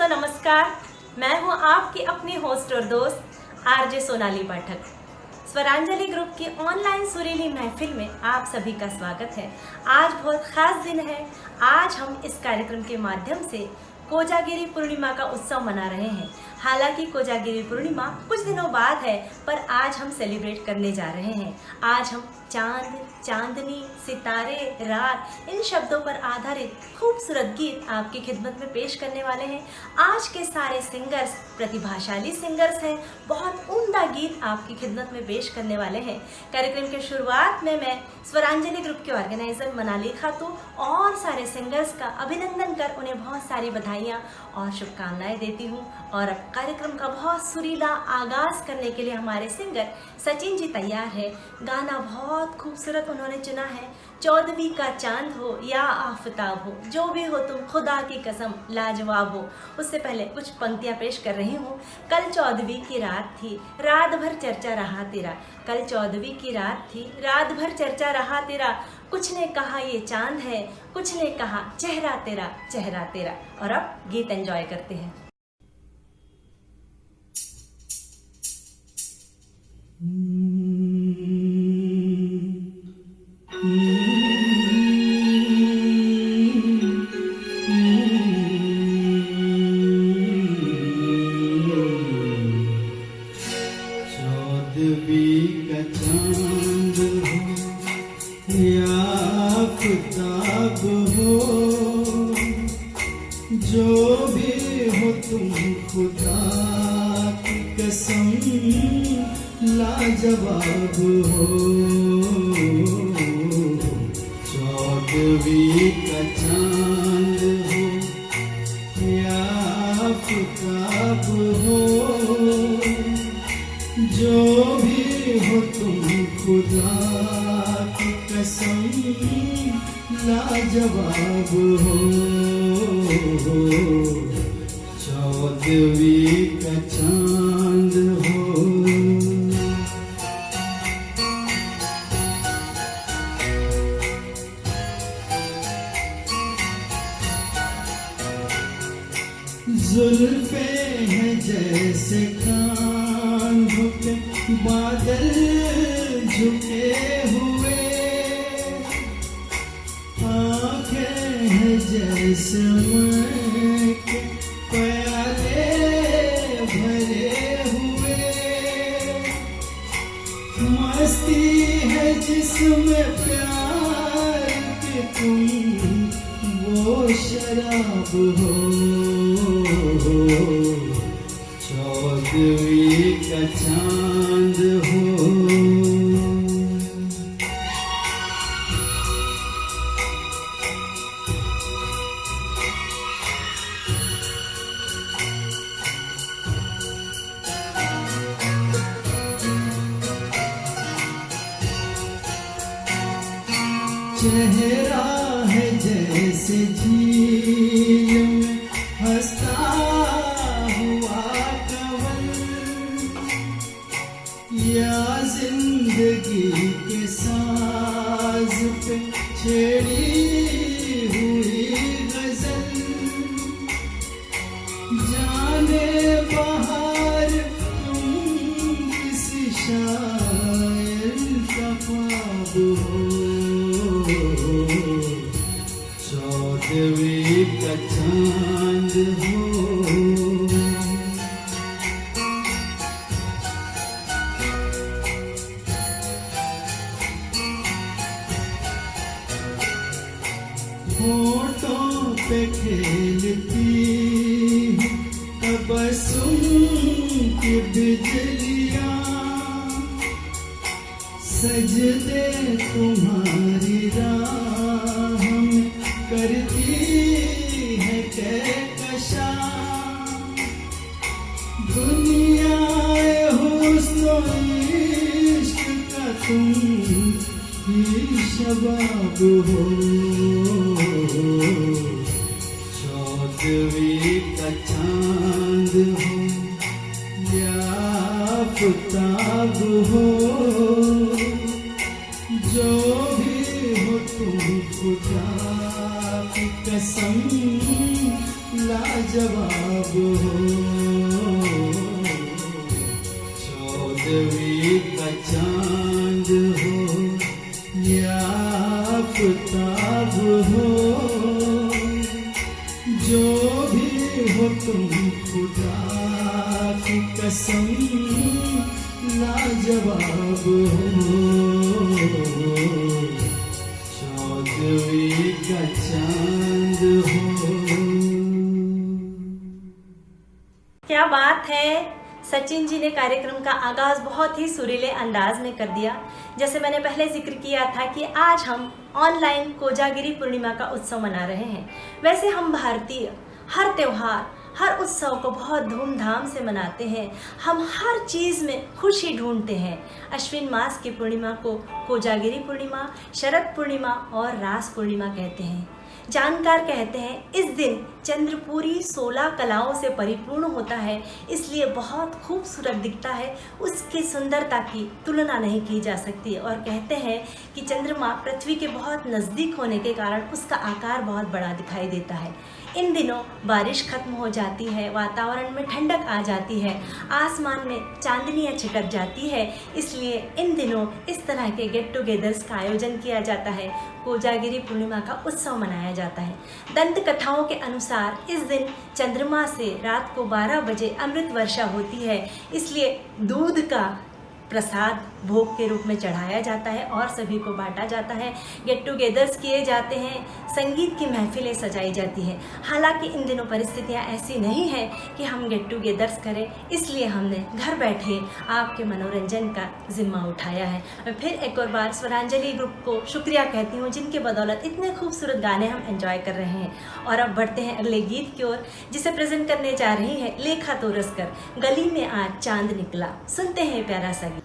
दोस्तों नमस्कार, मैं हूं आपकी अपनी होस्ट और दोस्त आरजे सोनाली पाठक। स्वरांजलि ग्रुप की ऑनलाइन सुरीली महफिल में आप सभी का स्वागत है। आज बहुत खास दिन है। आज हम इस कार्यक्रम के माध्यम से कोजागिरी पूर्णिमा का उत्सव मना रहे हैं। हालांकि कोजागिरी पूर्णिमा कुछ दिनों बाद है, पर आज हम सेलिब्रेट करने जा रहे हैं। आज हम चांद, चांदनी, सितारे, रात इन शब्दों पर आधारित खूबसूरत गीत आपकी खिदमत में पेश करने वाले हैं। आज के सारे सिंगर्स प्रतिभाशाली सिंगर्स हैं। बहुत उम्दा गीत आपकी खिदमत में पेश करने वाले हैं। कार्यक्रम की शुरुआत में मैं स्वरांजलि ग्रुप के ऑर्गेनाइजर मनाली खातून और सारे सिंगर्स का अभिनंदन कर उन्हें बहुत सारी बधाइयाँ और शुभकामनाएं देती हूँ। और अब कार्यक्रम का बहुत सुरीला आगाज करने के लिए हमारे सिंगर सचिन जी तैयार है। गाना बहुत खूबसूरत उन्होंने चुना है। 14वीं का चांद हो या आफताब हो, जो भी हो तुम खुदा की कसम लाजवाब हो। उससे पहले कुछ पंक्तियां पेश कर रही हूँ। कल 14वीं की रात थी, रात भर चर्चा रहा तेरा। कल 14वीं की रात थी, रात भर चर्चा रहा तेरा। कुछ ने कहा ये चांद है, कुछ ने कहा चेहरा तेरा, चेहरा तेरा। और अब गीत एंजॉय करते हैं। जो भी हो तुम खुदा की कसम लाजवाब हो। 14वीं का चांद हो या आफताब हो, जो भी हो तुम खुदा की कसम लाजवाब हो। 14वीं का चांद हो। जुल्फे हैं जैसे कांधों पे बादल झुके हुए, आंखें हैं जैसे के प्याले भरे हुए, मस्ती है जिसमें प्यार के तुम वो शराब हो। 14वीं का चांद हो। चेहरा है जैसे झील में हंसता हुआ कंवल, या जिंदगी के साज पे छेड़ी हुई गजल। जाने बाहर तुम किसी शायर का ख्वाब हो। 14वीं का चांद हो। होठों पे खेलती तबस्सुम की बिजलियां, सजदे तुम्हारी राह में करती है कहकशा। दुनिया हुस्न इश्क का तुम ही शबाब हो। 14वीं का चांद हो या आफताब हो, जो भी हो तुम खुदा की कसम लाजवाब हो, चौदहवीं का चांद हो या आफताब हो, जो भी हो तुम खुदा की कसम लाजवाब हो, चौदहवीं का चांद हो। क्या बात है। सचिन जी ने कार्यक्रम का आगाज बहुत ही सुरीले अंदाज में कर दिया। जैसे मैंने पहले जिक्र किया था कि आज हम ऑनलाइन कोजागिरी पूर्णिमा का उत्सव मना रहे हैं। वैसे हम भारतीय हर त्योहार हर उत्सव को बहुत धूमधाम से मनाते हैं। हम हर चीज़ में खुशी ढूंढते हैं। अश्विन मास की पूर्णिमा को कोजागिरी पूर्णिमा, शरद पूर्णिमा और रास पूर्णिमा कहते हैं। जानकार कहते हैं इस दिन चंद्र पूरी 16 कलाओं से परिपूर्ण होता है, इसलिए बहुत खूबसूरत दिखता है। उसकी सुंदरता की तुलना नहीं की जा सकती और कहते हैं कि चंद्रमा पृथ्वी के बहुत नज़दीक होने के कारण उसका आकार बहुत बड़ा दिखाई देता है। इन दिनों बारिश खत्म हो जाती है, वातावरण में ठंडक आ जाती है, आसमान में चांदनियाँ छिटक जाती है, इसलिए इन दिनों इस तरह के गेट टुगेदर्स का आयोजन किया जाता है। कोजागिरी पूर्णिमा का उत्सव मनाया जाता है। दंत कथाओं के अनुसार इस दिन चंद्रमा से रात को 12 बजे अमृत वर्षा होती है, इसलिए दूध का प्रसाद भोग के रूप में चढ़ाया जाता है और सभी को बांटा जाता है। गेट टुगेदर्स किए जाते हैं, संगीत की महफिलें सजाई जाती हैं। हालांकि इन दिनों परिस्थितियां ऐसी नहीं है कि हम गेट टुगेदर्स करें, इसलिए हमने घर बैठे आपके मनोरंजन का जिम्मा उठाया है। मैं फिर एक और बार स्वरांजलि ग्रुप को शुक्रिया कहती हूँ, जिनके बदौलत इतने खूबसूरत गाने हम एंजॉय कर रहे हैं। और अब बढ़ते हैं अगले गीत की ओर, जिसे प्रेजेंट करने जा रही है लेखा तोरसकर। गली में आज चांद निकला। सुनते हैं प्यारा सा गीत।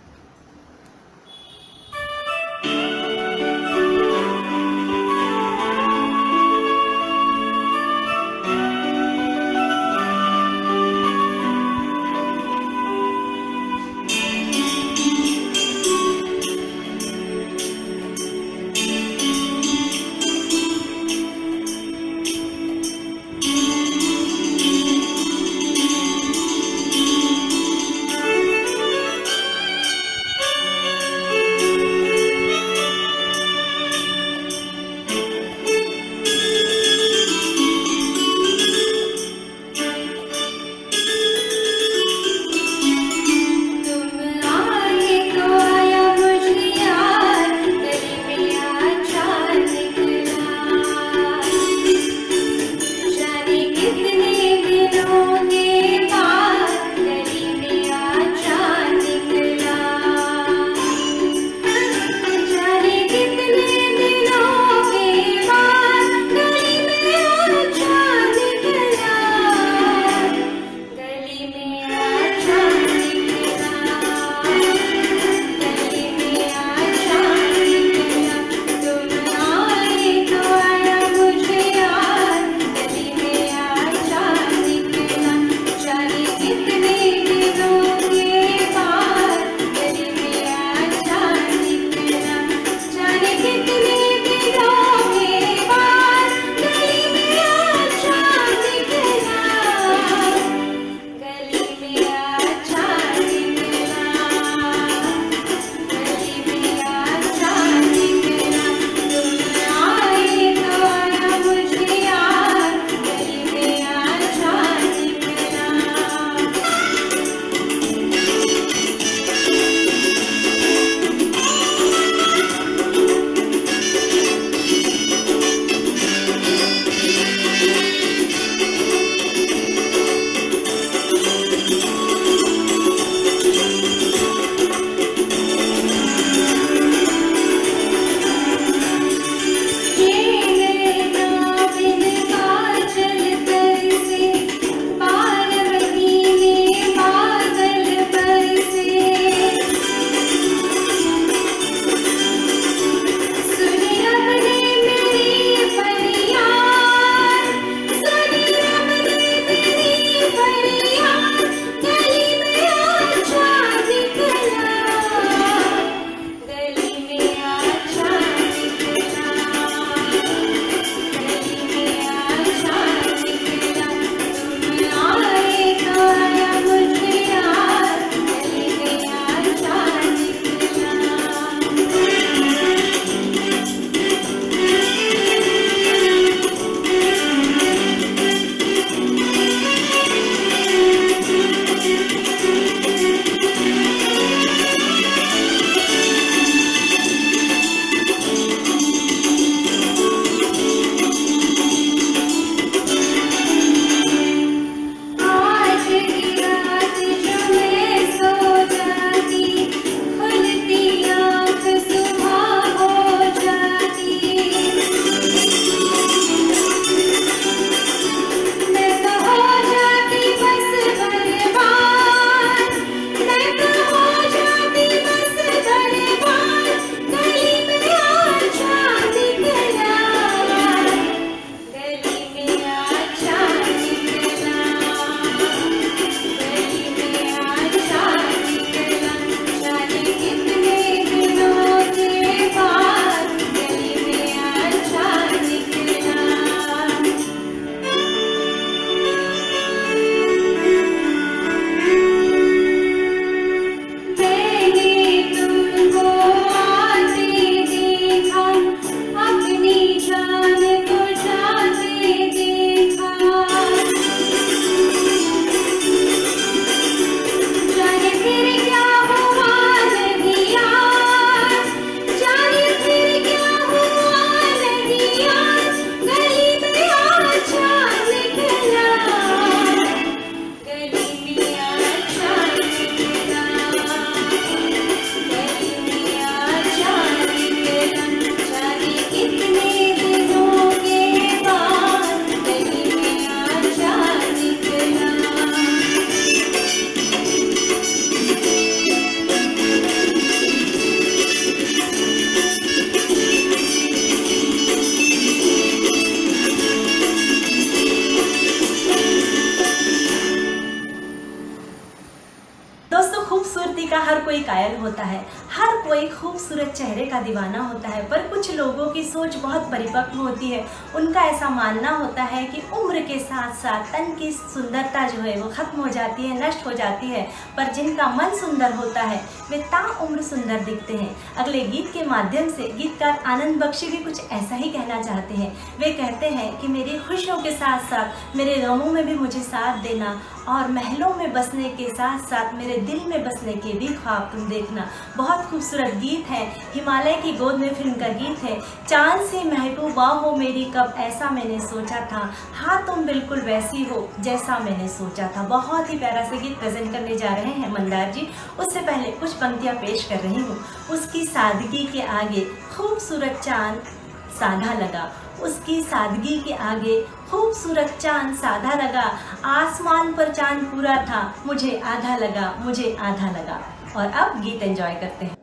का हर कोई कायल होता है, हर कोई खूबसूरत चेहरे का दीवाना होता है, पर कुछ लोगों की सोच बहुत परिपक्व होती है। उनका ऐसा मानना होता है कि उम्र के साथ साथ तन की सुंदरता जो है वो खत्म हो जाती है, नष्ट हो जाती है, पर जिनका मन सुंदर होता है वे ताउम्र सुंदर दिखते हैं। अगले गीत के माध्यम से गीतकार आनंद बख्शी भी कुछ ऐसा ही कहना चाहते हैं। वे कहते हैं कि मेरी खुशियों के साथ साथ मेरे गमों में भी मुझे साथ देना, और महलों में बसने के साथ साथ मेरे दिल में बसने के भी ख्वाब तुम देखना। बहुत खूबसूरत गीत है, हिमालय की गोद में फिल्म का गीत है। चांद सी महबूबा हो मेरी कब ऐसा मैंने सोचा था, हाँ तुम बिल्कुल वैसी हो जैसा मैंने सोचा था। बहुत ही प्यारा से गीत प्रेजेंट करने जा रहे हैं मंदार जी। उससे पहले कुछ पंक्तियाँ पेश कर रही हूँ। उसकी सादगी के आगे खूबसूरत चांद साधा लगा, उसकी सादगी के आगे खूबसूरत चांद साधा लगा, आसमान पर चांद पूरा था, मुझे आधा लगा, मुझे आधा लगा। और अब गीत एंजॉय करते हैं।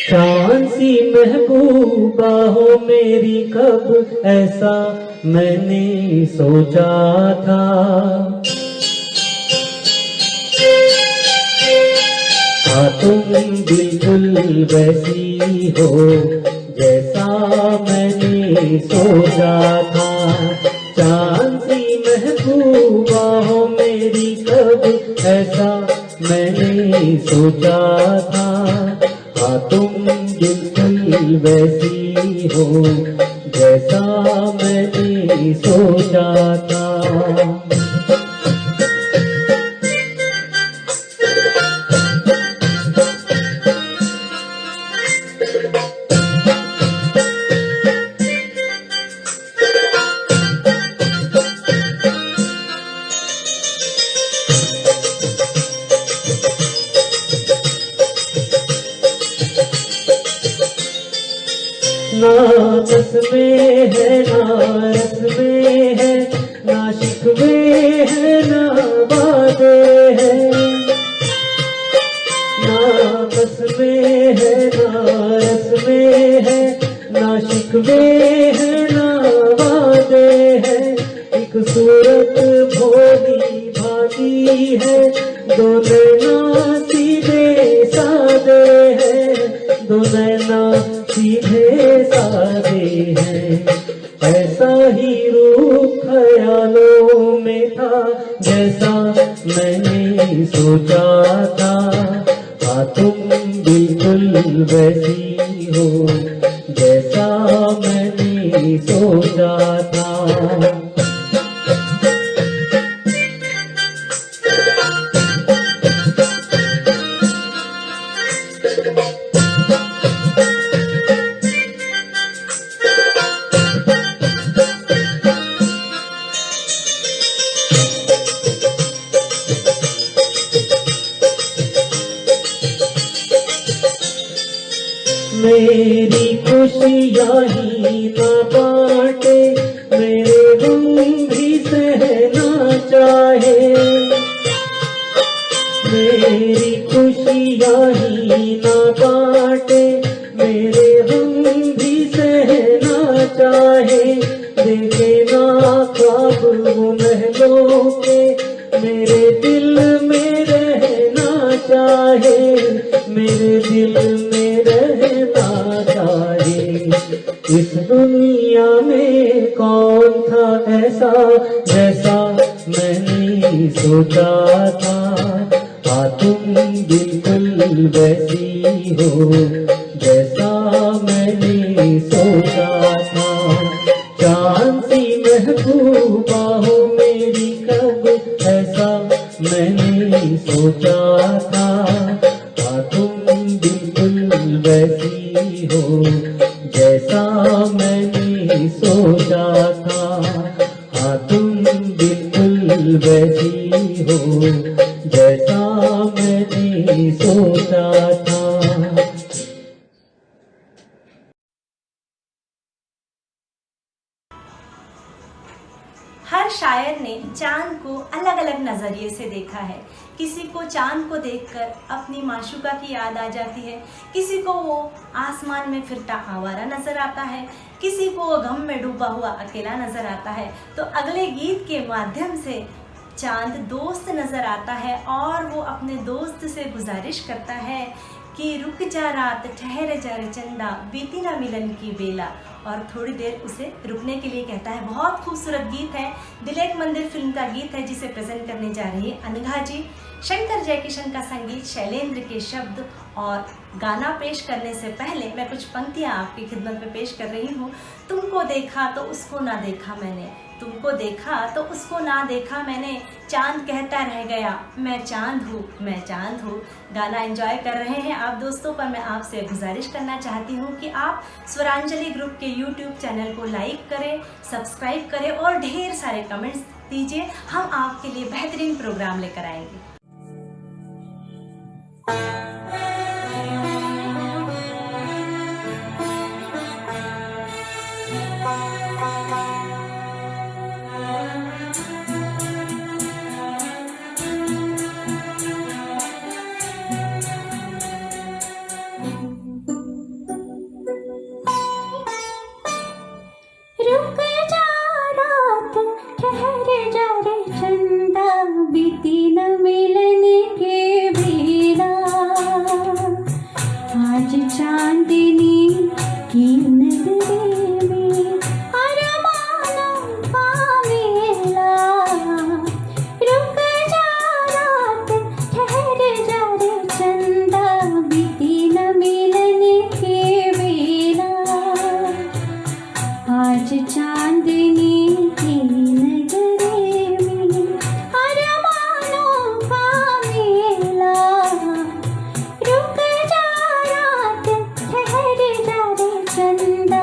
चांद सी महबूबा हो मेरी कब ऐसा मैंने सोचा था, हाँ तुम बिल्कुल वैसी हो जैसा मैंने सोचा था। चांद सी महबूबा हो मेरी कब ऐसा मैंने सोचा था, हाँ तुम बिल्कुल वैसी हो जैसा मैंने सोचा था। ना बस में है ना रस में है, ना शिकवे है ना वादे है। ना बस में है ना रस में है, ना शिकवे है ना वादे है। एक सूरत भोली भाती है, दो नैना सीधे सादे है, दो नैना सीधे सादे हैं। ऐसा ही रूप ख्यालों में था जैसा मैंने सोचा था, हाँ तुम बिल्कुल वैसी हो जैसा मैंने सोचा था। मेरी खुशियाँ ही ना बांटे, मेरे गम भी सहना चाहे। मेरी खुशियाँ ही ना बांटे, मेरे गम भी सहना चाहे। देखे ना ख्वाब वो महलों के, मेरे दिल में रहना चाहे, मेरे दिल में रहना चाहे। इस दुनिया में कौन था ऐसा जैसा मैंने सोचा था, हाँ तुम बिल्कुल वैसी हो जैसा मैंने सोचा था। चांद सी महबूबा हो मेरी कब ऐसा मैंने सोचा था, हाँ तुम बिल्कुल वैसी हो जैसा मैंने सोचा था, हाँ तुम बिल्कुल वही हो जैसा मैंने सोचा था। हर शायर ने चांद को अलग अलग नज़रिए से देखा है। किसी को चांद को देखकर अपनी माशूका की याद आ जाती है, किसी को वो आसमान में फिरता आवारा नज़र आता है, किसी को वो गम में डूबा हुआ अकेला नज़र आता है। तो अगले गीत के माध्यम से चांद दोस्त नज़र आता है और वो अपने दोस्त से गुजारिश करता है कि रुक जा रात ठहर जा रे चंदा बीती ना मिलन की बेला, और थोड़ी देर उसे रुकने के लिए कहता है। बहुत खूबसूरत गीत है, दिल एक मंदिर फिल्म का गीत है, जिसे प्रेजेंट करने जा रही है अनघा जी। शंकर जयकिशन का संगीत, शैलेंद्र के शब्द, और गाना पेश करने से पहले मैं कुछ पंक्तियाँ आपकी खिदमत में पेश कर रही हूँ। तुमको देखा तो उसको ना देखा मैंने, तुमको देखा तो उसको ना देखा मैंने, चांद कहता रह गया मैं चांद हूँ, मैं चांद हूँ। गाना एंजॉय कर रहे हैं आप दोस्तों, पर मैं आपसे गुजारिश करना चाहती हूँ कि आप स्वरांजलि ग्रुप के यूट्यूब चैनल को लाइक करें, सब्सक्राइब करें और ढेर सारे कमेंट्स दीजिए। हम आपके लिए बेहतरीन प्रोग्राम लेकर आएंगे। रुक जा रात ठहर जा रे चंदा बीती न मिलने के बेला, आज चांदनी की नगरी में अरमानों का मेला। रुक जा रात ठहर जा रे चंदा बीती न मिलने के बेला, आज चांदनी की नगरी में अरमानों का मेला। रुक जा रात ठहर जा रे चंदा।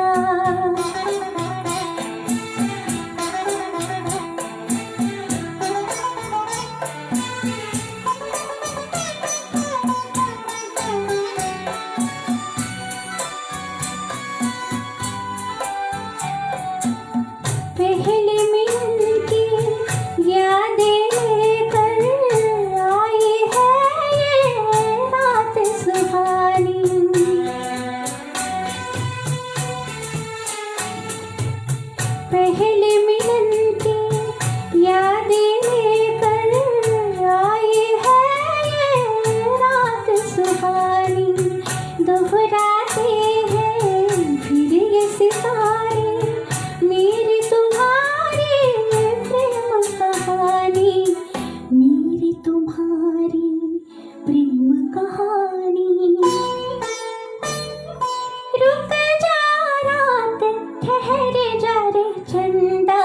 पहले मिलन की यादें लेकर आई है ये रात सुहानी। पहले मिलन की यादें लेकर आई है ये रात सुहानी। दोहराते हैं फिर ये सितारे मेरी तुम्हारी प्रेम कहानी, मेरी तुम्हारी प्रेम कहानी। रुक जा रात ठहर जा रे चंदा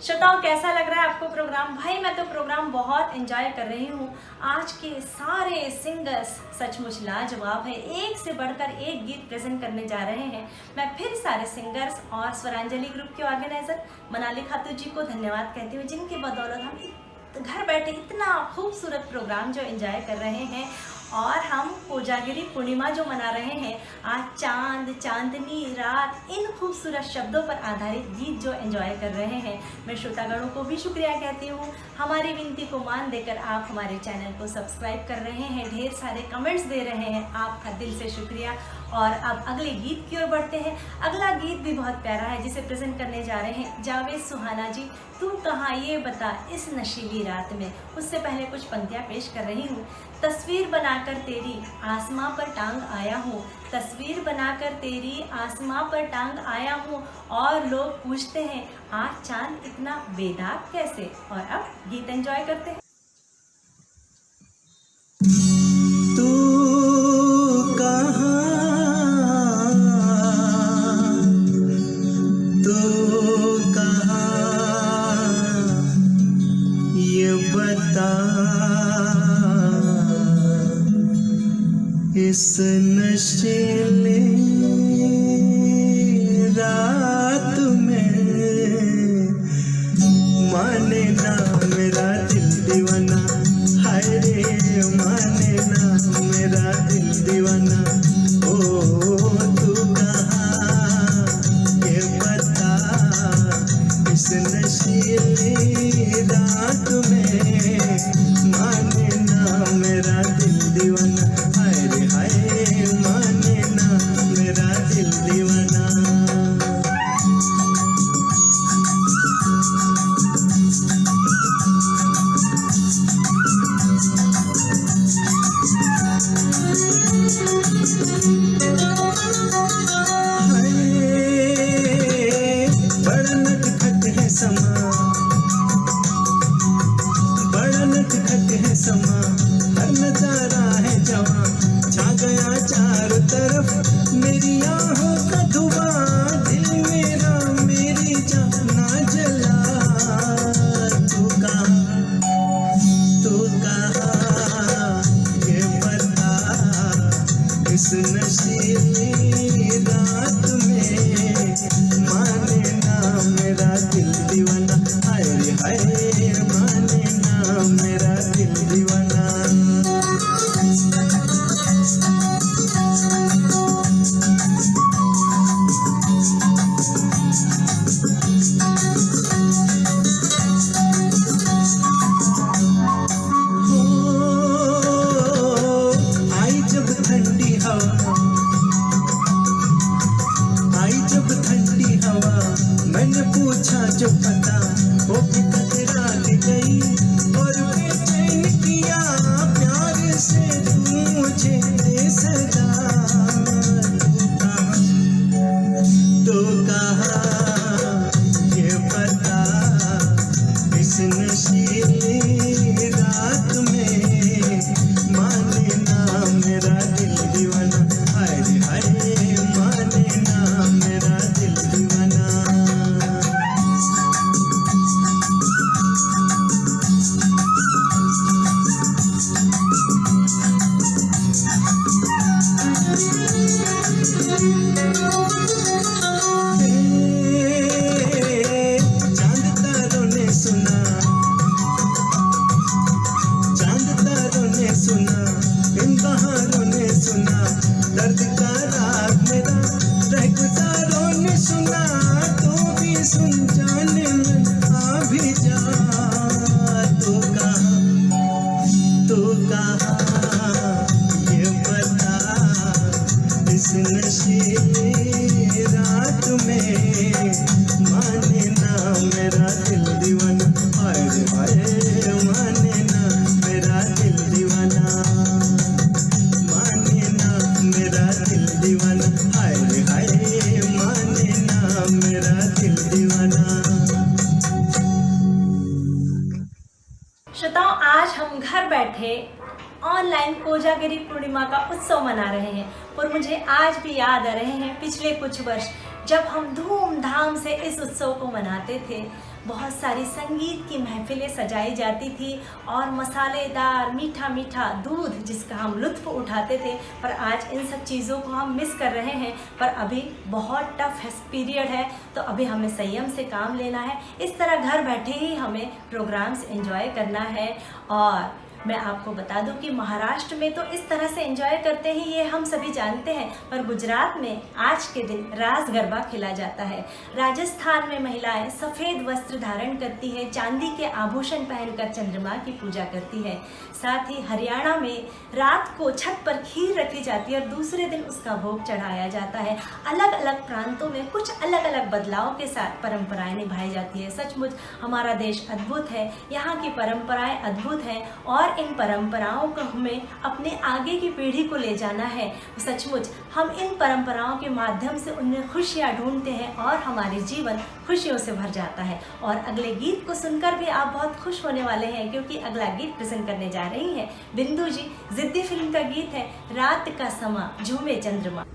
श्रोताओं, कैसा लग रहा है आपको प्रोग्राम? भाई मैं तो प्रोग्राम बहुत एंजॉय कर रही हूँ। आज के सारे सिंगर्स सचमुच लाजवाब है, एक से बढ़कर एक गीत प्रेजेंट करने जा रहे हैं। मैं फिर सारे सिंगर्स और स्वरांजलि ग्रुप के ऑर्गेनाइजर मनाली खातून जी को धन्यवाद कहती हूँ, जिनकी बदौलत हम घर बैठे इतना खूबसूरत प्रोग्राम जो एंजॉय कर रहे हैं। और हम कोजागिरी पूर्णिमा जो मना रहे हैं, आज चांद, चांदनी रात, इन खूबसूरत शब्दों पर आधारित गीत जो एंजॉय कर रहे हैं। मैं श्रोतागणों को भी शुक्रिया कहती हूँ, हमारी विनती को मान देकर आप हमारे चैनल को सब्सक्राइब कर रहे हैं, ढेर सारे कमेंट्स दे रहे हैं, आपका दिल से शुक्रिया। और अब अगले गीत की ओर बढ़ते हैं। अगला गीत भी बहुत प्यारा है, जिसे प्रेजेंट करने जा रहे हैं जावेद सुहाना जी। तू कहाँ ये बता इस नशीली रात में। उससे पहले कुछ पंक्तियाँ पेश कर रही हूँ। तस्वीर बनाकर तेरी आसमां पर टांग आया हूँ, तस्वीर बनाकर तेरी आसमां पर टांग आया हूँ, और लोग पूछते हैं आज चांद इतना बेदाग कैसे। और अब गीत एंजॉय करते हैं। इस नशीली रात में माने ना मेरा दिल दीवाना, हाय रे माने ना मेरा दिल दीवाना। ओ तू कहाँ ये बता इस नशीली रात में माने ना मेरा दिल दीवाना, हाय माने ना मेरा दिल दीवाना। बड़ा नटखट है समा, बड़ा नटखट है समा, हर नजारा है जवां, छा गया चारों तरफ मेरी आहों का धुआं, दिल मेरा मेरी जान ना जला। तू कहाँ ये बता इस नशीली रात में माने ना मेरा दिल दीवाना, हाय रे हाय माने ना मेरा दिल दीवाना। आई जब ठंडी हवा, आई जब ठंडी हवा, मैंने पूछा जो पता, वो भी कतरा गई और बेचैन किया प्यार से तू मुझे दे सदा। तो कहाँ ये बता इस नशीली रात में माने ना मेरा दिल दीवाना, हाय रे हाय माने ना मेरा दिल दीवाना। चांद तारों ने सुना, चांद तारों ने सुना, इन बहारों ने सुना, दर्द का राग मेरा रहगुजारों ने सुना। तो भी सुन जाने मन आ भी जा। तू कहाँ ये बता इस नशीली रात में माने ना मेरा दिल दीवाना, हाय रे हाय माने ना मेरा दिल दीवाना, माने ना मेरा दिल दीवाना, हाय रे हाय माने ना मेरा दिल दीवाना। श्रोताओं, आज हम घर बैठे ऑनलाइन कोजागिरी पूर्णिमा का उत्सव मना रहे हैं, और मुझे आज भी याद आ रहे हैं पिछले कुछ वर्ष जब हम धूमधाम से इस उत्सव को मनाते थे। बहुत सारी संगीत की महफिलें सजाई जाती थी और मसालेदार मीठा मीठा दूध जिसका हम लुत्फ़ उठाते थे। पर आज इन सब चीज़ों को हम मिस कर रहे हैं। पर अभी बहुत टफ पीरियड है, तो अभी हमें संयम से काम लेना है। इस तरह घर बैठे ही हमें प्रोग्राम्स एंजॉय करना है। और मैं आपको बता दूं कि महाराष्ट्र में तो इस तरह से एंजॉय करते हैं, ये हम सभी जानते हैं। पर गुजरात में आज के दिन रास गरबा खेला जाता है। राजस्थान में महिलाएं सफ़ेद वस्त्र धारण करती हैं, चांदी के आभूषण पहनकर चंद्रमा की पूजा करती है। साथ ही हरियाणा में रात को छत पर खीर रखी जाती है और दूसरे दिन उसका भोग चढ़ाया जाता है। अलग अलग प्रांतों में कुछ अलग अलग बदलावों के साथ परंपराएं निभाई जाती है। सचमुच हमारा देश अद्भुत है, यहाँ की परंपराएं अद्भुत हैं और इन परंपराओं को हमें अपने आगे की पीढ़ी को ले जाना है। सचमुच हम इन परंपराओं के माध्यम से उनमें खुशियाँ ढूंढते हैं और हमारे जीवन खुशियों से भर जाता है। और अगले गीत को सुनकर भी आप बहुत खुश होने वाले हैं, क्योंकि अगला गीत प्रेजेंट करने जा रही है बिंदु जी। जिद्दी फिल्म का गीत है रात का समा झूमे चंद्रमा।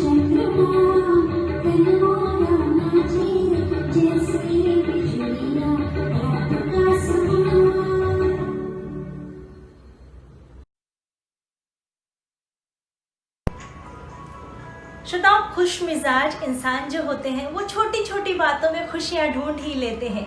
चंद्रमा तन्हाया नाचे जैसे बिजलियां रात का समा। श्रोताओं, खुश मिजाज इंसान जो होते हैं वो छोटी छोटी बातों में खुशियां ढूंढ ही लेते हैं।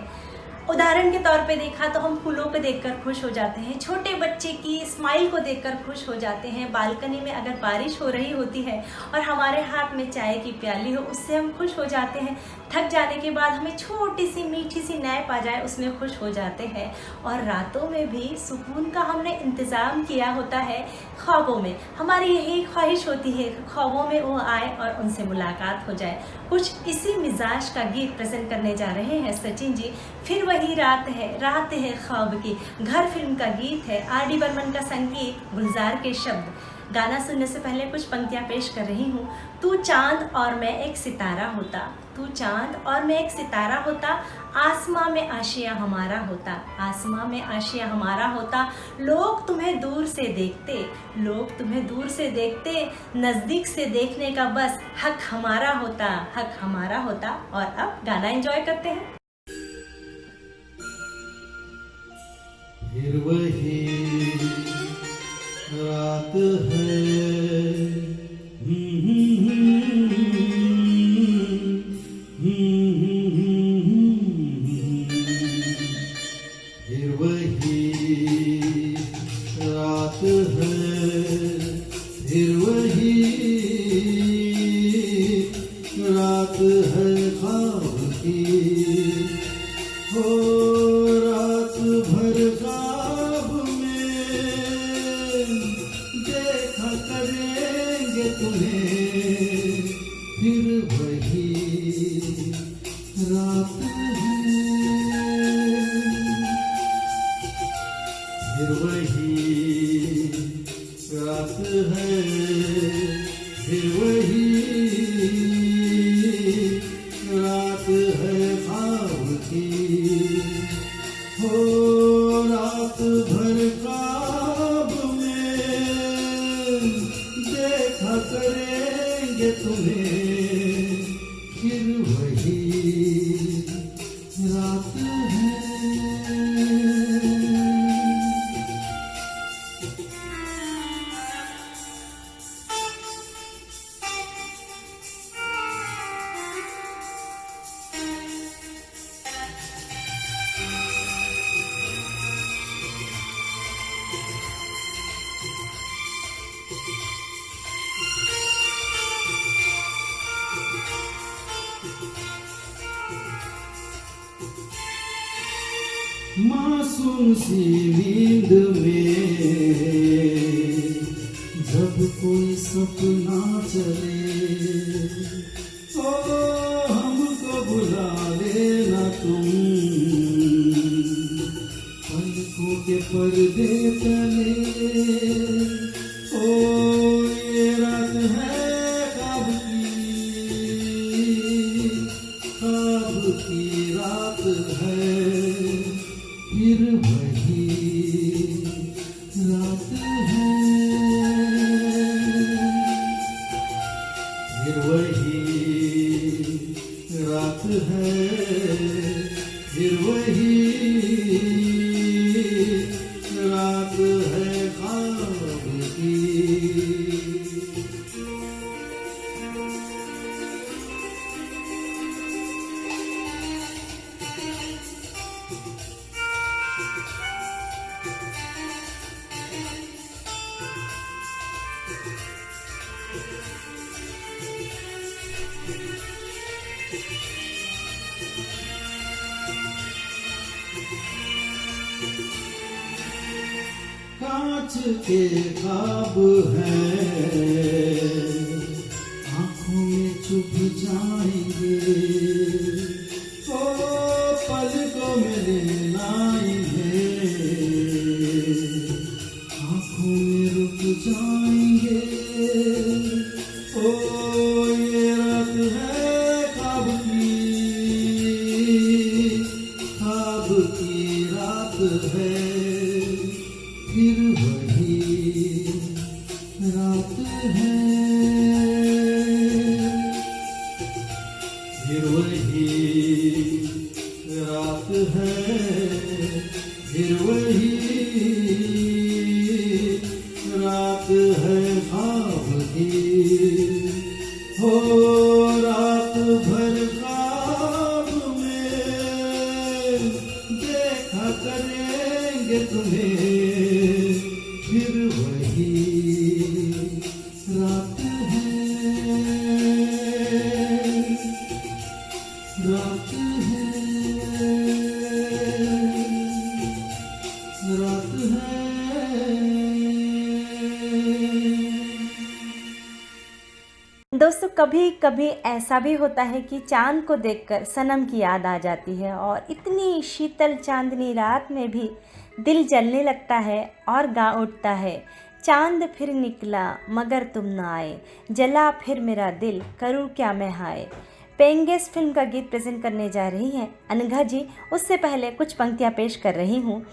उदाहरण के तौर पे देखा तो हम फूलों को देखकर खुश हो जाते हैं, छोटे बच्चे की स्माइल को देखकर खुश हो जाते हैं, बालकनी में अगर बारिश हो रही होती है और हमारे हाथ में चाय की प्याली हो उससे हम खुश हो जाते हैं, थक जाने के बाद हमें छोटी सी मीठी सी नैप आ जाए उसमें खुश हो जाते हैं, और रातों में भी सुकून का हमने इंतज़ाम किया होता है। ख्वाबों में हमारी यही ख्वाहिश होती है ख्वाबों में वो आए और उनसे मुलाकात हो जाए। कुछ इसी मिजाज का गीत प्रेजेंट करने जा रहे हैं सचिन जी। फिर वही रात है ख्वाब की, घर फिल्म का गीत है, आर.डी. बर्मन का संगीत, गुलजार के शब्द। गाना सुनने से पहले कुछ पंक्तियां पेश कर रही हूँ। तू चांद और मैं एक सितारा होता, तू चांद और मैं एक सितारा होता, आसमां में आशिया हमारा होता, आसमां में आशिया हमारा होता। लोग तुम्हें दूर से देखते, लोग तुम्हें दूर से देखते, नज़दीक से देखने का बस हक हमारा होता, हक हमारा होता। और अब गाना एंजॉय करते हैं। फिर वही रात है, फिर वही रात है, फिर वही रात है ख्वाब की, हो रात भर ख्वाब में देखा करेंगे तुम्हें, फिर वही रात है, फिर वही रात है, फिर वही रात है ख्वाब की, हो रात भर ख्वाब में देखा करेंगे तुम्हें, फिर वही रात है। मासूम सी नींद में जब कोई सपना चले, ओ हमको बुला लेना तुम, पलकों के पर्दे तले, ओ ये रात है ख्वाब की रात है, फिर वही रात है, फिर वही रात है, फिर वही रात है ख्वाब की। कांच के ख्वाब हैं, आंखों में चुभ जाएंगे, ओ पलकों में नींद आएंगे, आंखों में रुक जाएंगे, ओ ये रात है ख्वाब की रात है, फिर वही रात है। फिर वही रात है, फिर वही रात है ख्वाब की, हो रात भर ख्वाब में देखा करेंगे तुम्हें, फिर वही रात है, रात है, रात है। दोस्तों, कभी कभी ऐसा भी होता है कि चांद को देखकर सनम की याद आ जाती है और इतनी शीतल चांदनी रात में भी दिल जलने लगता है और गा उठता है, चांद फिर निकला मगर तुम न आए, जला फिर मेरा दिल करूँ क्या मैं हाय। पेंगेस फिल्म का गीत प्रेजेंट करने जा रही हैं अनघा जी। उससे पहले कुछ पंक्तियाँ पेश कर रही हूँ।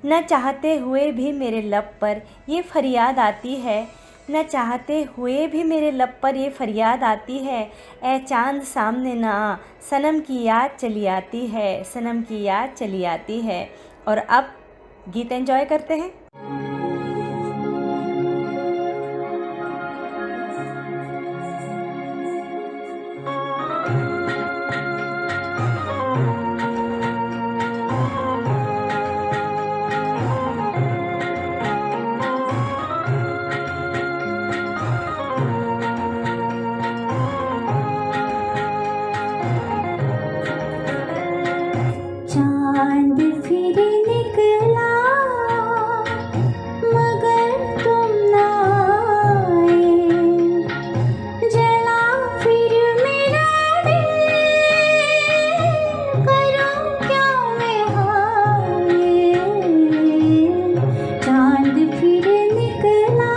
न चाहते हुए भी मेरे लब पर ये फरियाद आती है, न चाहते हुए भी मेरे लब पर ये फरियाद आती है, ए चांद सामने ना आ, सनम की याद चली आती है, सनम की याद चली आती है। और अब गीत एंजॉय करते हैं। चांद फिर निकला मगर तुम ना आए, जला फिर मेरा दिल करूं क्या मैं हाय। चांद फिर निकला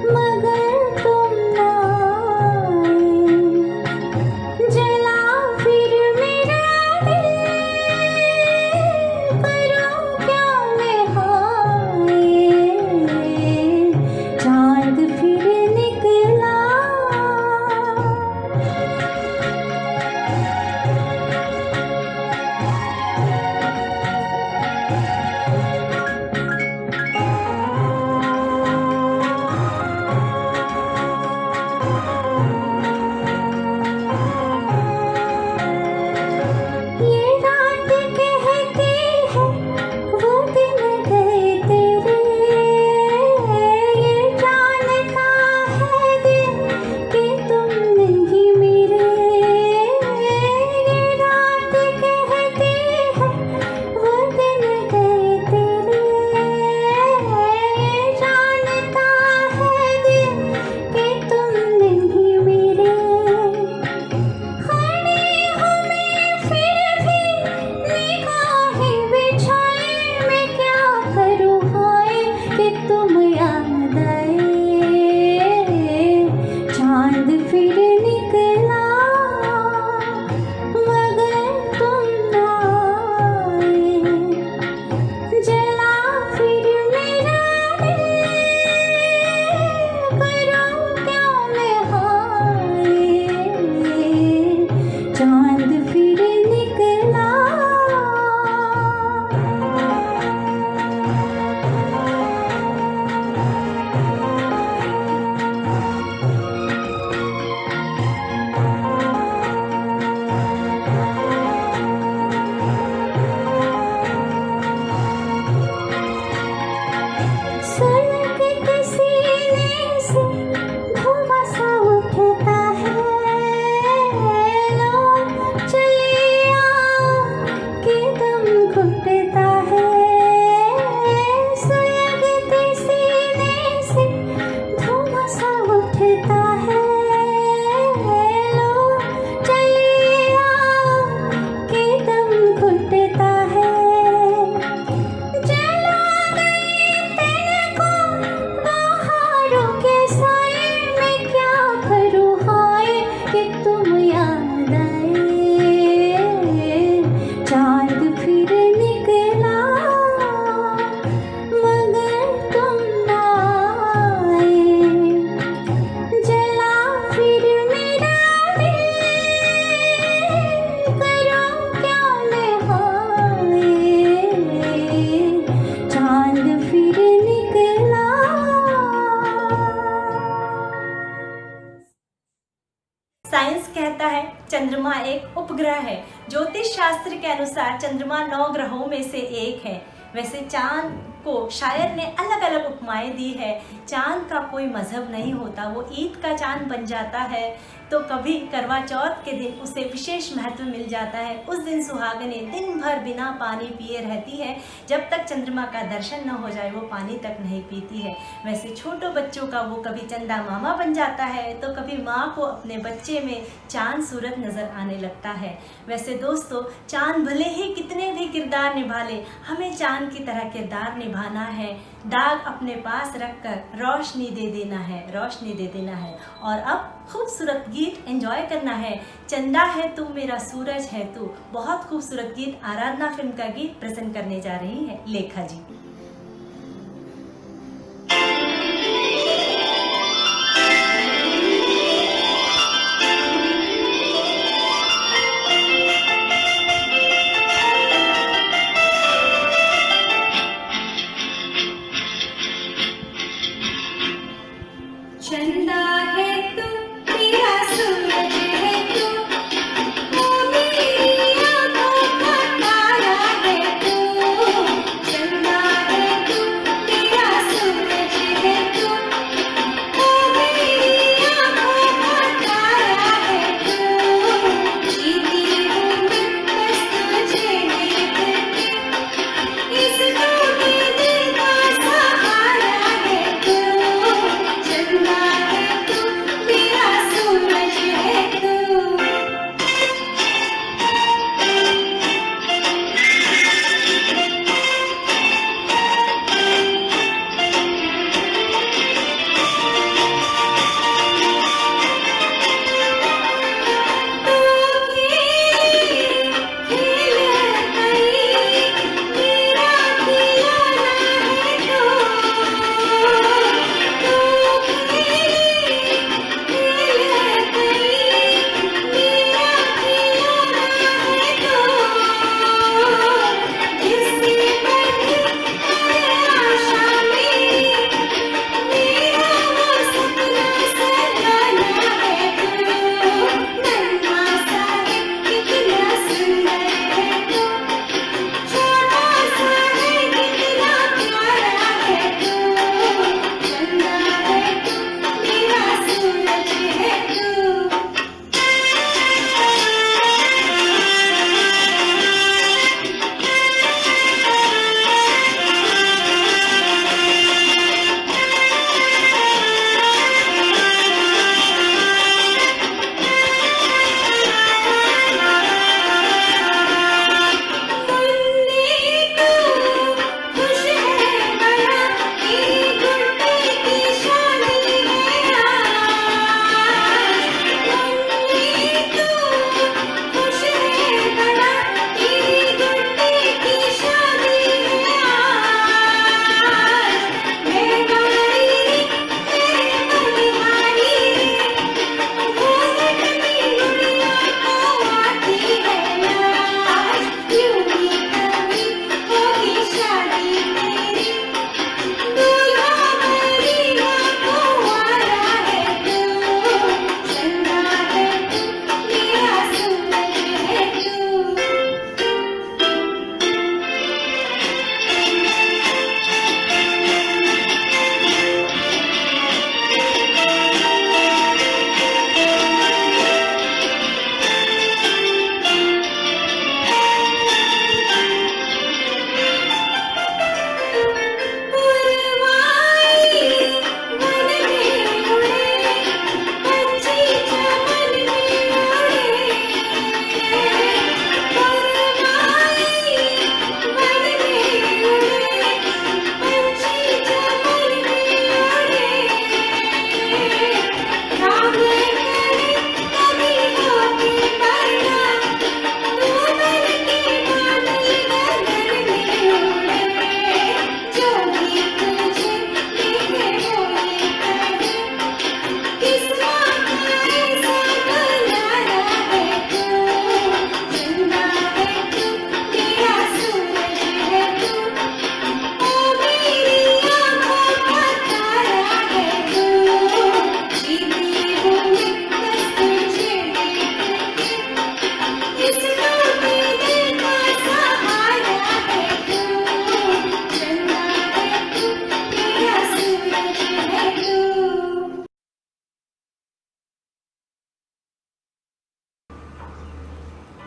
मगर तुम ना आए, जला फिर मेरा चांद फिर निकला। ये रात कहती है वो दिन गए तेरे, ये जानता है दिल कि तुम नहीं मेरे। ये रात कहती है वो दिन गए तेरे, ये जानता है दिल कि तुम नहीं मेरे। खड़े हमें फिर भी निगाहें बिछाए, मैं क्या करूँ हाय कि तुम याद आए। चांद फिर निकला मगर तुम ना आए, जला फिर मेरा दिल करूँ क्या मैं हाय। चांद फिर निकला। साइंस कहता है चंद्रमा एक उपग्रह है। ज्योतिष शास्त्र के अनुसार चंद्रमा 9 ग्रहों में से एक है। वैसे चांद को शायर ने अलग अलग उपमाएं दी है। चांद का कोई मजहब नहीं होता, वो ईद का चांद बन जाता है तो कभी करवा चौथ के दिन उसे विशेष महत्व मिल जाता है। उस दिन सुहागनें दिन भर बिना पानी पिए रहती है, जब तक चंद्रमा का दर्शन न हो जाए वो पानी तक नहीं पीती है। वैसे छोटों बच्चों का वो कभी चंदा मामा बन जाता है तो कभी माँ को अपने बच्चे में चांद सूरत नजर आने लगता है। वैसे दोस्तों, चांद भले ही कितने भी किरदार निभा ले, हमें चांद की तरह किरदार निभाना है। दाग अपने पास रखकर रोशनी दे देना है, रोशनी दे देना है। और अब खूबसूरत गीत एंजॉय करना है। चंदा है तू मेरा सूरज है तू, बहुत खूबसूरत गीत आराधना फिल्म का गीत प्रेजेंट करने जा रही है लेखा जी। चंदा है तू मेरा सूरज है तू, तू मेरी आँखों का तारा है तू। चंदा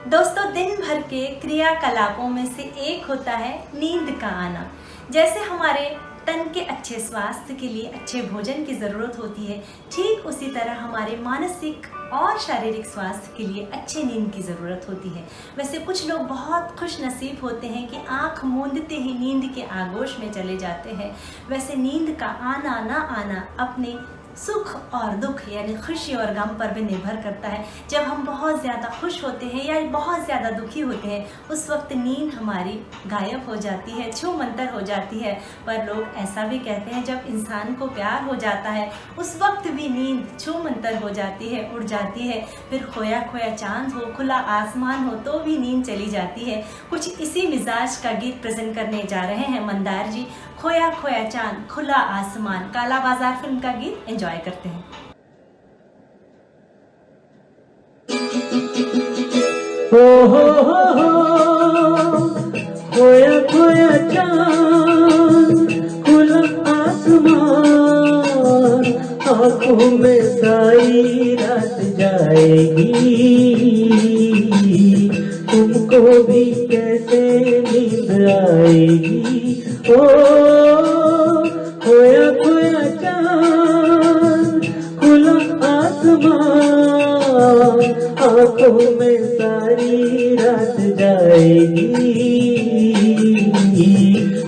दोस्तों, दिन भर के क्रियाकलापों में से एक होता है नींद का आना। जैसे हमारे तन के अच्छे स्वास्थ्य के लिए अच्छे भोजन की ज़रूरत होती है, ठीक उसी तरह हमारे मानसिक और शारीरिक स्वास्थ्य के लिए अच्छे नींद की ज़रूरत होती है। वैसे कुछ लोग बहुत खुश नसीब होते हैं कि आँख मूंदते ही नींद के आगोश में चले जाते हैं। वैसे नींद का आना ना आना अपने सुख और दुख यानी खुशी और गम पर भी निर्भर करता है। जब हम बहुत ज़्यादा खुश होते हैं या बहुत ज़्यादा दुखी होते हैं, उस वक्त नींद हमारी गायब हो जाती है, छूमंतर हो जाती है। पर लोग ऐसा भी कहते हैं जब इंसान को प्यार हो जाता है उस वक्त भी नींद छूमंतर हो जाती है, उड़ जाती है। फिर खोया खोया चांद हो, खुला आसमान हो तो भी नींद चली जाती है। कुछ इसी मिजाज का गीत प्रेजेंट करने जा रहे हैं मंदार जी। खोया खोया चांद, खुला आसमान, काला बाजार फिल्म का गीत एंजॉय करते हैं। खोया खोया चांद, खुला आसमान, आँखों में सारी रात जाएगी, तुमको भी कैसे नींद आएगी। ओ खोया खोया चांद, खुला आसमान, आँखों में सारी रात जाएगी,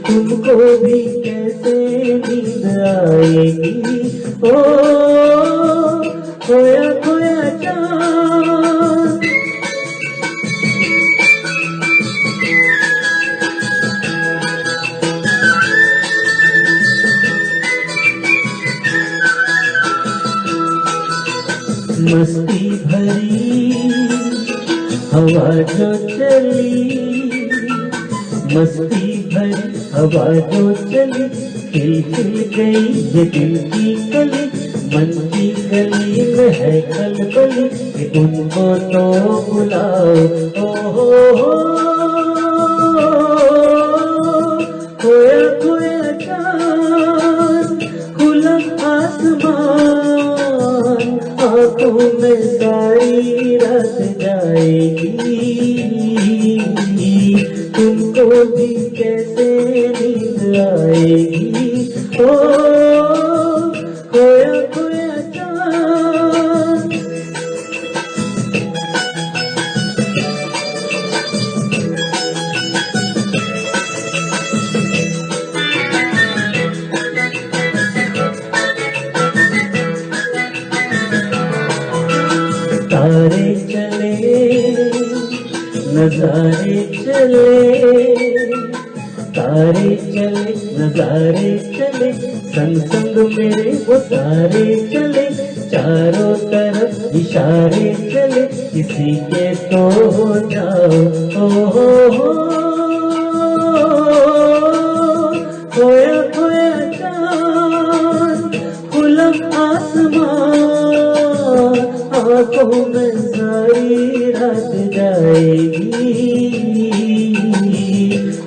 तुमको भी कैसे नींद आएगी। ओ खोया खोया चांद। मस्ती भरी हवा जो चली, मस्ती भरी हवा जो चली, खिल खिल गई ये दिल की कली, मन की गली में है खलबली, कि उनको तो बुलाओ। हो खोया खोया चांद, खुला आसमान, आँखों में सारी रात जाएगी, तुमको भी कैसे नींद आएगी। ओ खोया खोया चांद। तारे चले नजारे चले, तारे चले नजारे चले, संग संग मेरे वो सारे चले, चारों तरफ इशारे चले, किसी के तो हो जाओ। हो खोया खोया चांद, खुला आसमान, आँखों में सारी रात जाएगी,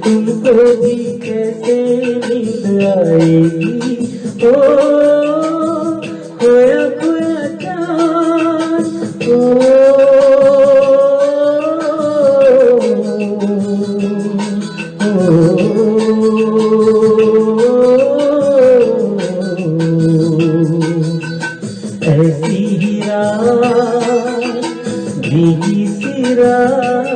तुमको भी कैसे नींद आएगी। ओ खोया खोया चांद। ओ ऐसी ही रात भीगी सी रात,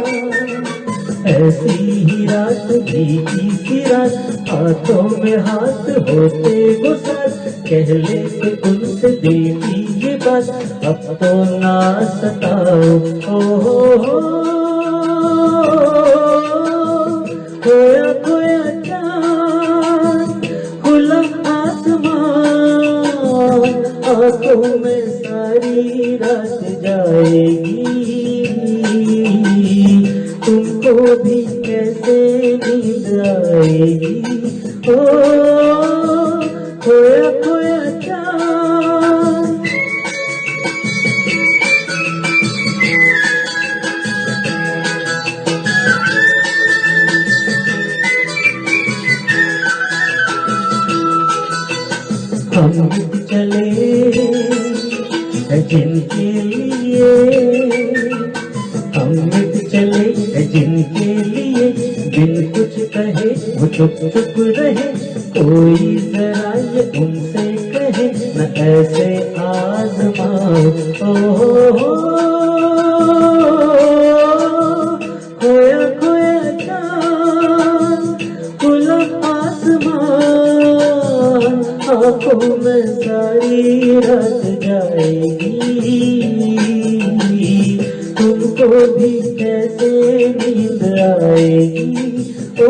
ऐसी ही रात भीगी सी रात, हाथों में हाथ होते गुसात, कह लेते उनसे देवी ये बात, अब तो ना सताओ। हो खोया खोया चांद, खुला आसमान, आँखों में सारी रात जाएगी, तुमको भी कैसे नींद आएगी। ओ खोया खोया चांद। हम चले हैं जिनके लिए, हम चले जिनके लिए बिन कुछ कहे वो चुप चुप रहे, कोई जरा ये उनसे कहे न ऐसे आजमाओ। ओ खोया खोया चाँद खुला आसमान, आँखों में सारी रात जाएगी, तुमको भी कैसे नींद आएगी। ओ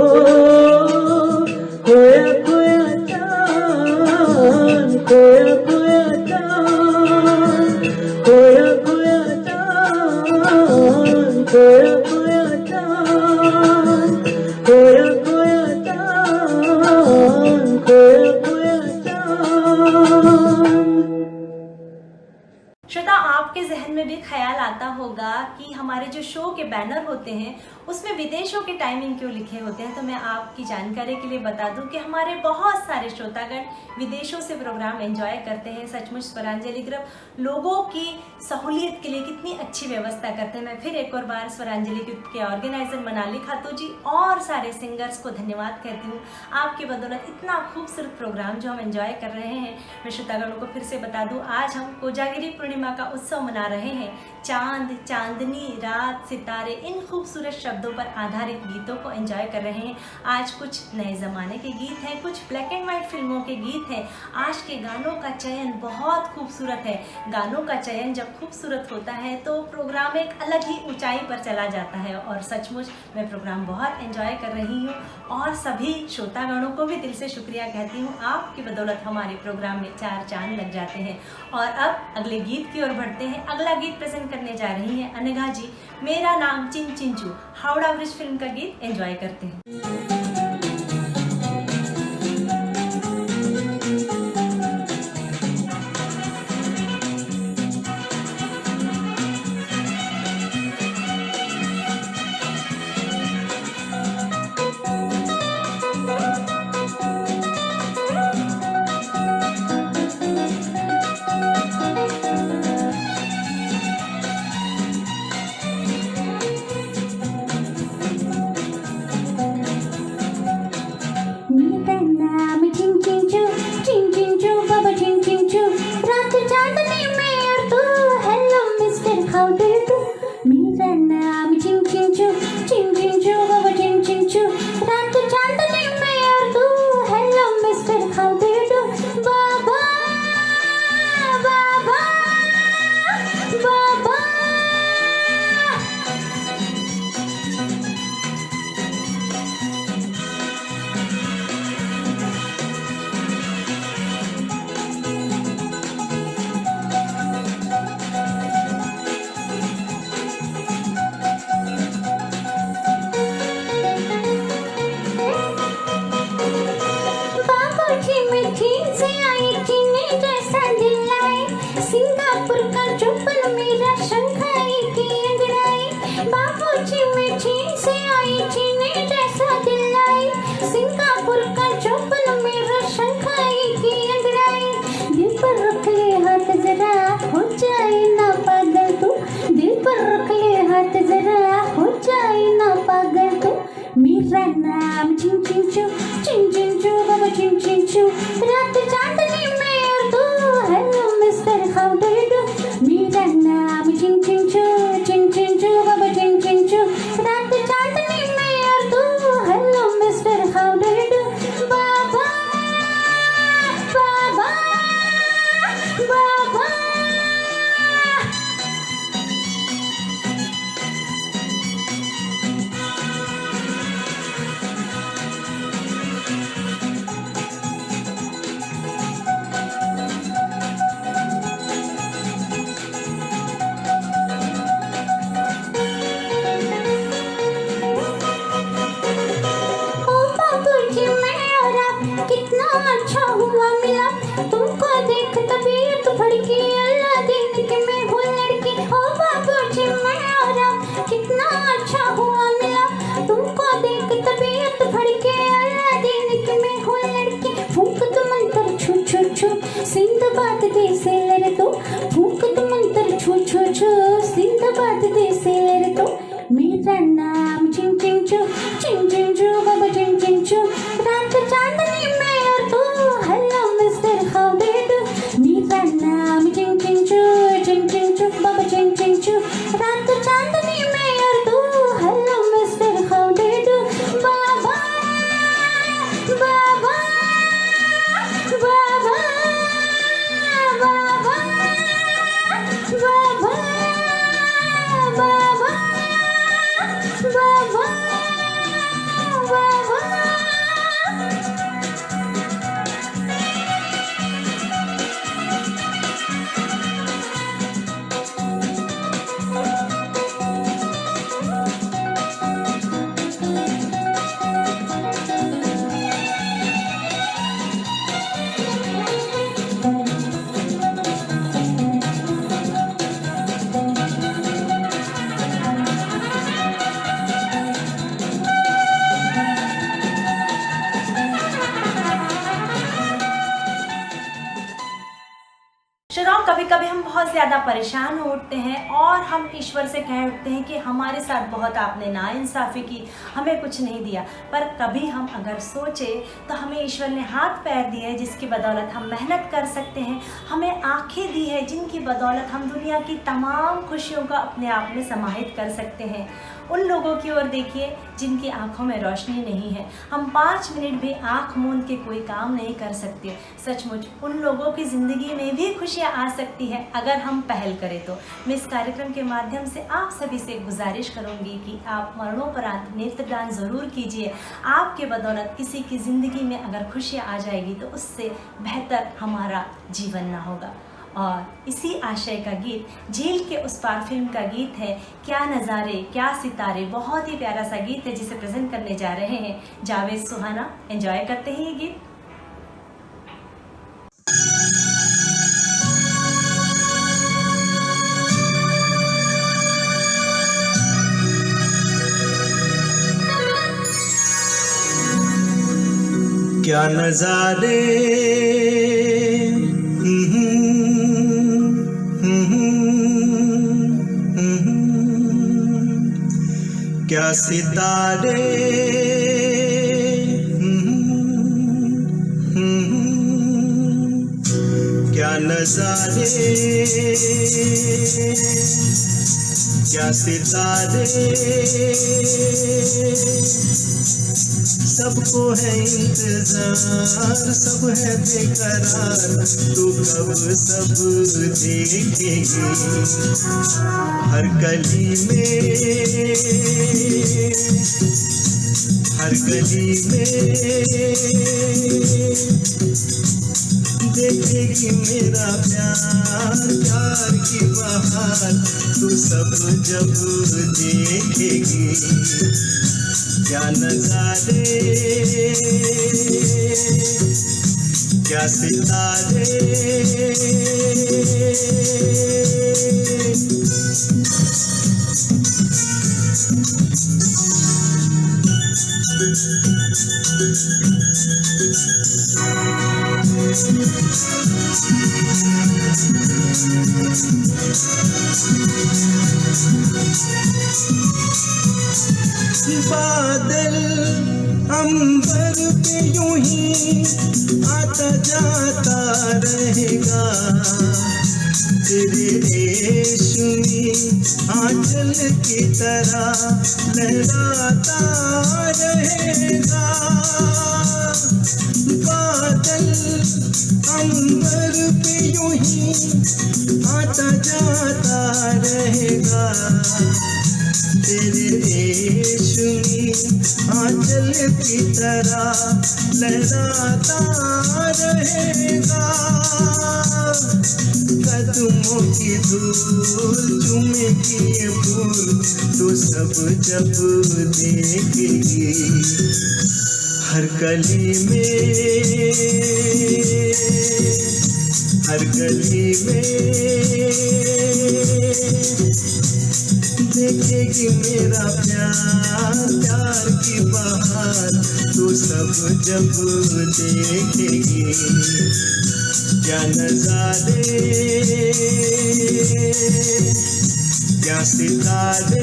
खोया खोया चाँद, खोया खोया चाँद, खोया खोया चाँद, खोया खोया चाँद, खोया खोया चाँद, खोया खोया चाँद। श्रोता, आपके जहन में भी ख्याल आता होगा कि हमारे जो शो के बैनर होते हैं उसमें विदेशों के टाइमिंग क्यों लिखे होते हैं। तो मैं आपकी जानकारी के लिए बता दूं कि हमारे बहुत सारे श्रोतागण विदेशों से प्रोग्राम एंजॉय करते हैं। सचमुच स्वरांजलि ग्रुप लोगों की सहूलियत के लिए कितनी अच्छी व्यवस्था करते हैं। मैं फिर एक और बार स्वरांजलि ग्रुप के ऑर्गेनाइजर मनाली खातू जी और सारे सिंगर्स को धन्यवाद कहती हूँ। आपकी बदौलत इतना खूबसूरत प्रोग्राम जो हम एंजॉय कर रहे हैं। मैं श्रोतागणों को फिर से बता दूं, आज हम कोजागिरी पूर्णिमा का उत्सव मना रहे हैं। चांद, चांदनी, रात, सितारे, इन खूबसूरत शब्दों पर आधारित गीतों को एंजॉय कर रहे हैं। आज कुछ नए ज़माने के गीत हैं, कुछ ब्लैक एंड वाइट फिल्मों के गीत हैं। आज के गानों का चयन बहुत खूबसूरत है। गानों का चयन जब खूबसूरत होता है तो प्रोग्राम एक अलग ही ऊंचाई पर चला जाता है। और सचमुच मैं प्रोग्राम बहुत एंजॉय कर रही हूँ और सभी श्रोतागणों को भी दिल से शुक्रिया कहती हूँ। आपकी बदौलत हमारे प्रोग्राम में चार चांद लग जाते हैं। और अब अगले गीत की ओर बढ़ते हैं। अगला गीत प्रेजेंट करने जा रही हैं अनघा जी। मेरा नाम चिन चिंचू, हावड़ा ब्रिज फिल्म का गीत एंजॉय करते हैं। मेरा नाम चिन चिंचू बाबा चिन चिंचू, रात चांदनी में और तू, hello mister how do you do. मेरा नाम चिन चिंचू बाबा चिन चिंचू, रात चांदनी में और तू, hello mister how do you do. बाबा बाबा बाबा मेरा नाम चिंग चिंग चू बाबा चिंग चिंग चू रात चांदनी में और तू hello mister how do do मेरा नाम चिंग चिंग चू बाबा चिंग चिंग चू रात चांदनी में और तू hello mister how do do बाबा बाबा बाबा बाबा बाबा बाबा बाबा बाबा श्रोताओं, कभी कभी हम बहुत ज़्यादा परेशान हो उठते हैं और हम ईश्वर से कह उठते हैं कि हमारे साथ बहुत आपने नाइंसाफ़ी की, हमें कुछ नहीं दिया। पर कभी हम अगर सोचें तो हमें ईश्वर ने हाथ पैर दिए हैं जिसकी बदौलत हम मेहनत कर सकते हैं, हमें आँखें दी है जिनकी बदौलत हम दुनिया की तमाम खुशियों का अपने आप में समाहित कर सकते हैं। उन लोगों की ओर देखिए जिनकी आंखों में रोशनी नहीं है, हम 5 मिनट भी आंख मूंद के कोई काम नहीं कर सकते। सचमुच उन लोगों की ज़िंदगी में भी खुशियाँ आ सकती है अगर हम पहल करें तो। मैं इस कार्यक्रम के माध्यम से आप सभी से गुजारिश करूँगी कि आप मरणोपरांत नेत्रदान ज़रूर कीजिए। आपके बदौलत किसी की ज़िंदगी में अगर खुशियाँ आ जाएगी तो उससे बेहतर हमारा जीवन ना होगा। और इसी आशय का गीत झील के उस पार फिल्म का गीत है क्या नज़ारे क्या सितारे, बहुत ही प्यारा सा गीत है जिसे प्रेजेंट करने जा रहे हैं जावेद सुहाना। एंजॉय करते हैं ये गीत। क्या नजारे क्या सितारे क्या नजारे क्या सितारे, सबको है इंतजार, सब है बेकरार, तू कब सब देखेगी। हर गली में देखेगी मेरा प्यार, प्यार की बहार, तू सब जब देखेगी। क्या नजारे क्या सितारे, बादल अंबर पे यूं ही आता जाता रहेगा, तेरे रेशमी आंचल की तरह लहराता रहेगा। बादल अंबर पे यूं ही आता जाता रहेगा, तेरे रेशमी आंचल की तरह लहराता रहेगा। कदमों की धूल चूमेगी ये फूल, तो सब जब देखेगी। हर गली में देखेगी मेरा प्यार, प्यार की बहार, तो सब जब देखेगी। क्या नजारे क्या सितारे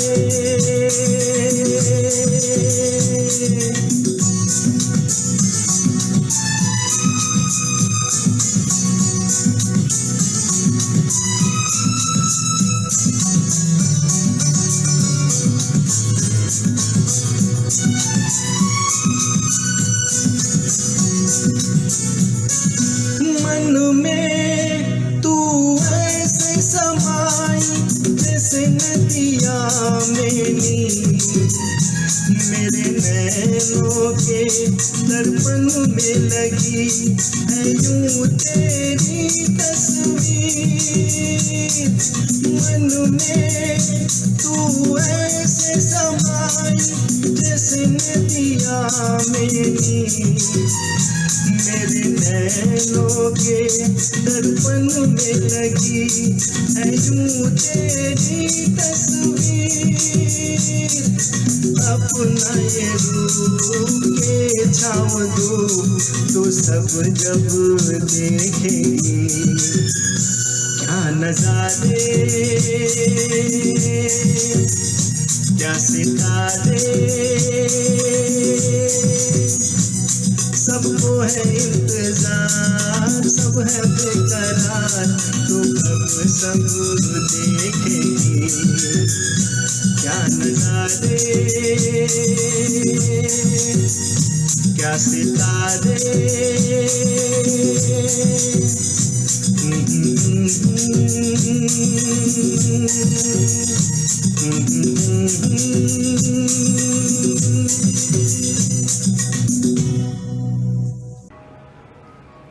मन में तू ऐसे समाई जैसे नदिया में नीर, मेरे नैनों के दर्पण में लगी है यूं तेरी तस्वीर। मन में तू ऐसे समाई जैसे नदिया में नीर, मेरे नैनों के दर्पण में लगी है यूं तेरी तस्वीर। अपना ये रूप के छाँव दो तो सब जब देखेंगे क्या नजारे, क्या सितारे। सबको है इंतजार, सब है बेकरार, तो कब सब देखेंगे क्या नजारे, क्या सितारे।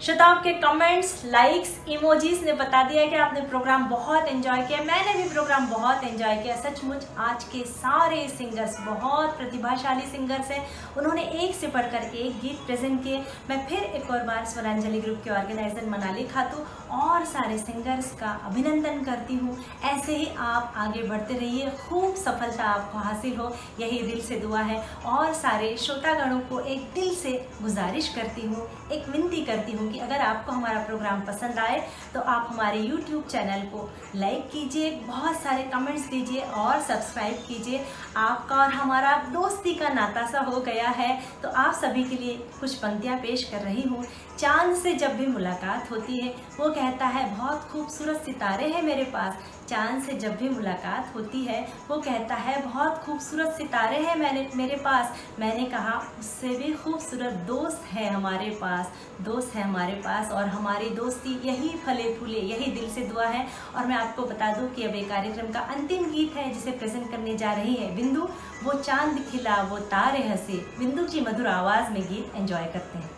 श्रोता, आपके कमेंट्स, लाइक्स, इमोजीज ने बता दिया कि आपने प्रोग्राम बहुत एंजॉय किया। मैंने भी प्रोग्राम बहुत एंजॉय किया। सचमुच आज के सारे सिंगर्स बहुत प्रतिभाशाली सिंगर्स हैं। उन्होंने एक से बढ़कर एक गीत प्रेजेंट किए। मैं फिर एक और बार स्वरांजलि ग्रुप के ऑर्गेनाइजर मनाली खातू और सारे सिंगर्स का अभिनंदन करती हूँ। ऐसे ही आप आगे बढ़ते रहिए, खूब सफलता आपको हासिल हो, यही दिल से दुआ है। और सारे श्रोतागणों को एक दिल से गुजारिश करती हूँ, एक विनती करती हूँ कि अगर आपको हमारा प्रोग्राम पसंद आए तो आप हमारे YouTube चैनल को लाइक कीजिए, बहुत सारे कमेंट्स दीजिए और सब्सक्राइब कीजिए। आपका और हमारा दोस्ती का नाता सा हो गया है। तो आप सभी के लिए कुछ पंक्तियाँ पेश कर रही हूँ। चांद से जब भी मुलाकात होती है, वो कहता है बहुत खूबसूरत सितारे हैं मेरे पास। चांद से जब भी मुलाकात होती है, वो कहता है बहुत खूबसूरत सितारे हैं मेरे पास। मैंने कहा उससे भी खूबसूरत दोस्त है हमारे पास, दोस्त है हमारे पास। और हमारी दोस्ती यही फले फूले, यही दिल से दुआ है। और मैं आपको बता दूं कि अब ये कार्यक्रम का अंतिम गीत है जिसे प्रेजेंट करने जा रही है बिंदु। वो चांद खिला वो तारे हंसे, बिंदु की मधुर आवाज़ में गीत एंजॉय करते हैं।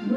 वो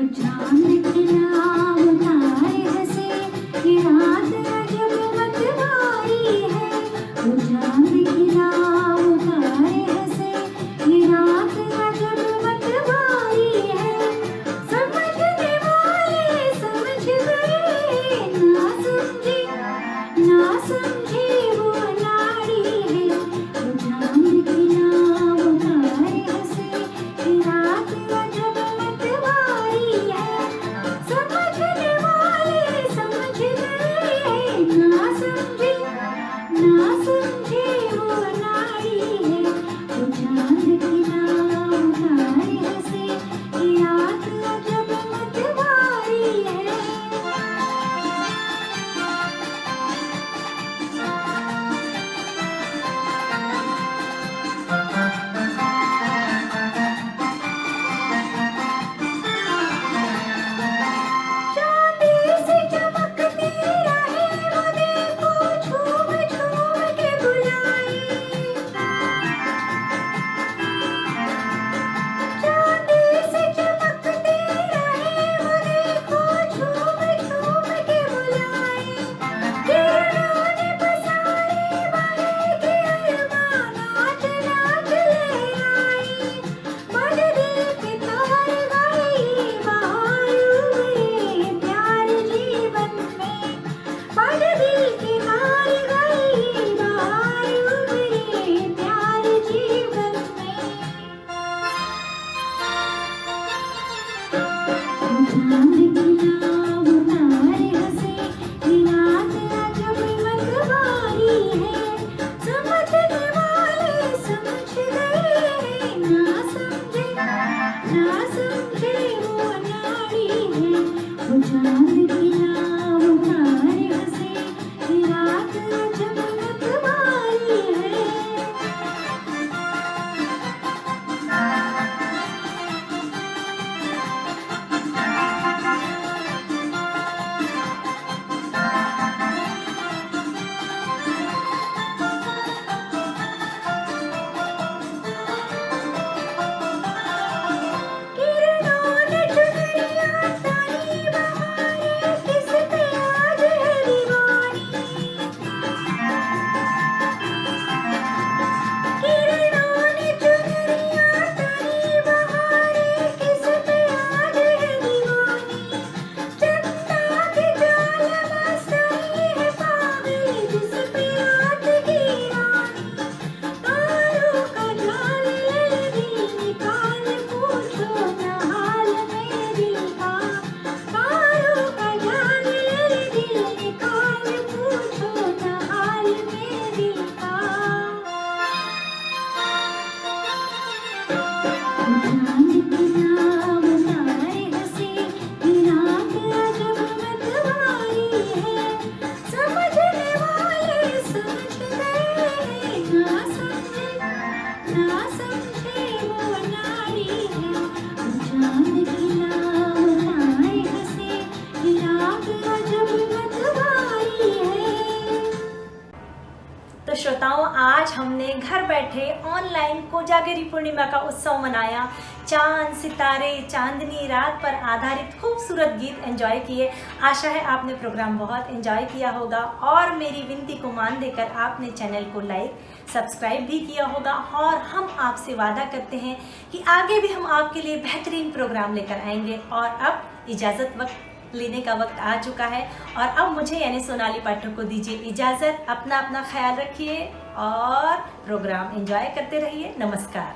आज हमने घर बैठे ऑनलाइन कोजागरी पूर्णिमा का उत्सव मनाया। चांद, सितारे, चांदनी रात पर आधारित खूबसूरत गीत एंजॉय किए। आशा है आपने प्रोग्राम बहुत एंजॉय किया होगा और मेरी विनती को मान देकर आपने चैनल को लाइक, सब्सक्राइब भी किया होगा। और हम आपसे वादा करते हैं कि आगे भी हम आपके लिए बेहतरीन प्रोग्राम लेकर आएंगे। और अब इजाज़त लेने का वक्त आ चुका है और अब मुझे यानी सोनाली पाठक को दीजिए इजाज़त। अपना ख्याल रखिए और प्रोग्राम एंजॉय करते रहिए। नमस्कार।